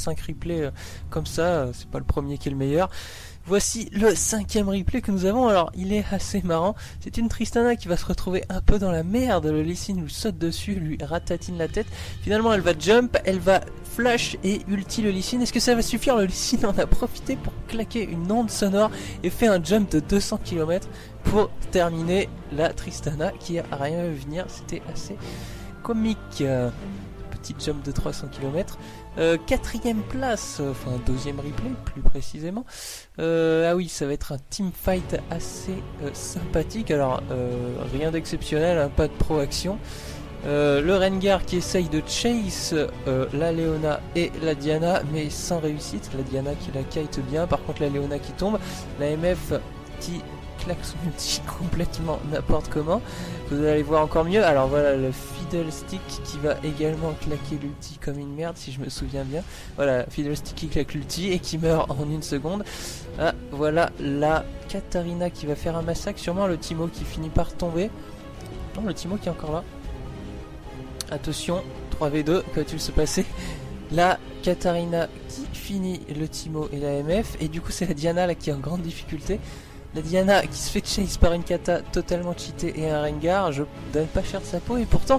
5 replays comme ça, c'est pas le premier qui est le meilleur. Voici le 5e replay que nous avons. Alors il est assez marrant, c'est une Tristana qui va se retrouver un peu dans la merde. Le Lee Sin lui saute dessus, lui ratatine la tête. Finalement elle va jump, elle va flash et ulti le Lee Sin. Est-ce que ça va suffire? Le Lee Sin en a profité pour claquer une onde sonore et fait un jump de 200 km pour terminer la Tristana qui a rien vu venir. C'était assez comique. Petit jump de 300 km. 4ème place, enfin 2ème replay plus précisément. Ah oui, ça va être un team fight assez sympathique. Alors rien d'exceptionnel, hein, pas de pro action. Le Rengar qui essaye de chase la Leona et la Diana, mais sans réussite. La Diana qui la kite bien, par contre la Leona qui tombe. La MF qui claque son ulti complètement n'importe comment. Vous allez voir encore mieux. Alors voilà le Fiddlestick qui va également claquer l'ulti comme une merde si je me souviens bien. Voilà, Fiddlestick qui claque l'ulti et qui meurt en 1 seconde. Ah, voilà la Katarina qui va faire un massacre. Sûrement le Timo qui finit par tomber. Non, le Timo qui est encore là. Attention, 3v2, que va-t-il se passer? La Katarina qui finit le Timo et la MF. Et du coup c'est la Diana là qui est en grande difficulté. La Diana qui se fait chase par une kata totalement cheatée et un Rengar, je donne pas cher de sa peau et pourtant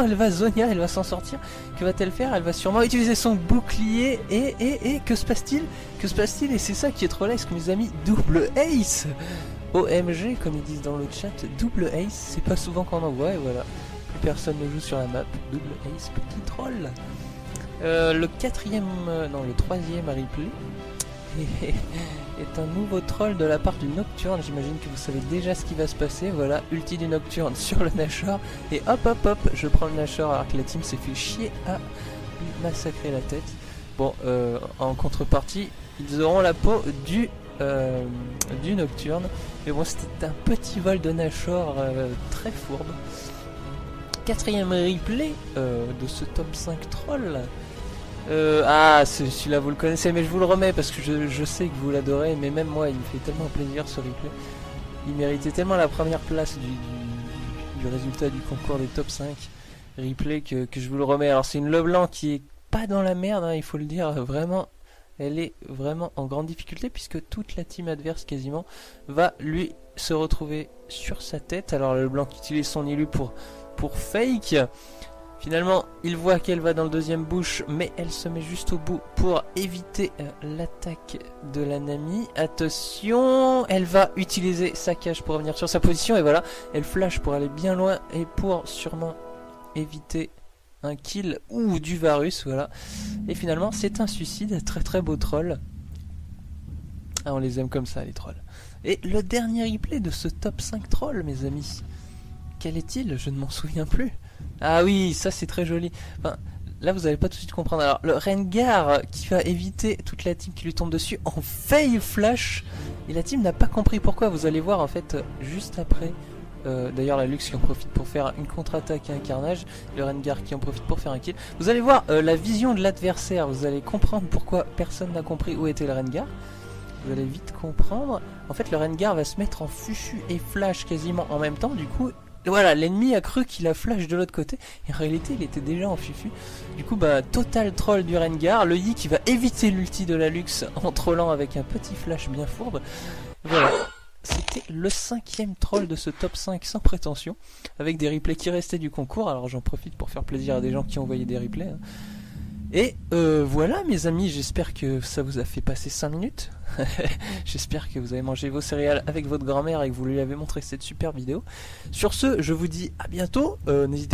elle va Zonia, elle va s'en sortir. Que va-t-elle faire? Elle va sûrement utiliser son bouclier et que se passe-t-il? Que se passe-t-il? Et c'est ça qui est trop laid, mes amis, double ace! OMG comme ils disent dans le chat, double ace, c'est pas souvent qu'on en voit et voilà. Plus personne ne joue sur la map, double ace, petit troll. Le 3ème replay est un nouveau troll de la part du Nocturne. J'imagine que vous savez déjà ce qui va se passer. Voilà, ulti du Nocturne sur le Nashor. Et hop hop hop, je prends le Nashor alors que la team s'est fait chier à lui massacrer la tête. Bon, en contrepartie, ils auront la peau du Nocturne. Mais bon, c'était un petit vol de Nashor très fourbe. 4ème replay de ce top 5 troll. Ah, celui-là vous le connaissez, mais je vous le remets parce que je sais que vous l'adorez, mais même moi il me fait tellement plaisir ce replay. Il méritait tellement la première place du résultat du concours des top 5 replay que je vous le remets. Alors c'est une Leblanc qui est pas dans la merde, hein, il faut le dire, vraiment. Elle est vraiment en grande difficulté puisque toute la team adverse quasiment va lui se retrouver sur sa tête. Alors le Leblanc qui utilise son illu pour fake. Finalement, il voit qu'elle va dans le 2ème bush, mais elle se met juste au bout pour éviter l'attaque de la Nami. Attention, elle va utiliser sa cage pour revenir sur sa position, et voilà, elle flash pour aller bien loin et pour sûrement éviter un kill ou du Varus, voilà. Et finalement, c'est un suicide, très très beau troll. Ah, on les aime comme ça, les trolls. Et le dernier replay de ce top 5 troll, mes amis. Quel est-il? Je ne m'en souviens plus. Ah oui, ça c'est très joli. Enfin, là vous allez pas tout de suite comprendre. Alors le Rengar qui va éviter toute la team qui lui tombe dessus en fail flash. Et la team n'a pas compris pourquoi. Vous allez voir en fait juste après. D'ailleurs la Lux qui en profite pour faire une contre-attaque et un carnage. Le Rengar qui en profite pour faire un kill. Vous allez voir la vision de l'adversaire. Vous allez comprendre pourquoi personne n'a compris où était le Rengar. Vous allez vite comprendre. En fait le Rengar va se mettre en fufu et flash quasiment en même temps. Du coup... Voilà, l'ennemi a cru qu'il a flash de l'autre côté, et en réalité il était déjà en fufu. Du coup bah total troll du Rengar, le Yi qui va éviter l'ulti de la Lux en trollant avec un petit flash bien fourbe. Voilà, c'était le 5ème troll de ce top 5 sans prétention, avec des replays qui restaient du concours. Alors j'en profite pour faire plaisir à des gens qui ont envoyé des replays, hein. Et voilà mes amis, j'espère que ça vous a fait passer 5 minutes. J'espère que vous avez mangé vos céréales avec votre grand-mère et que vous lui avez montré cette super vidéo. Sur ce, je vous dis à bientôt, n'hésitez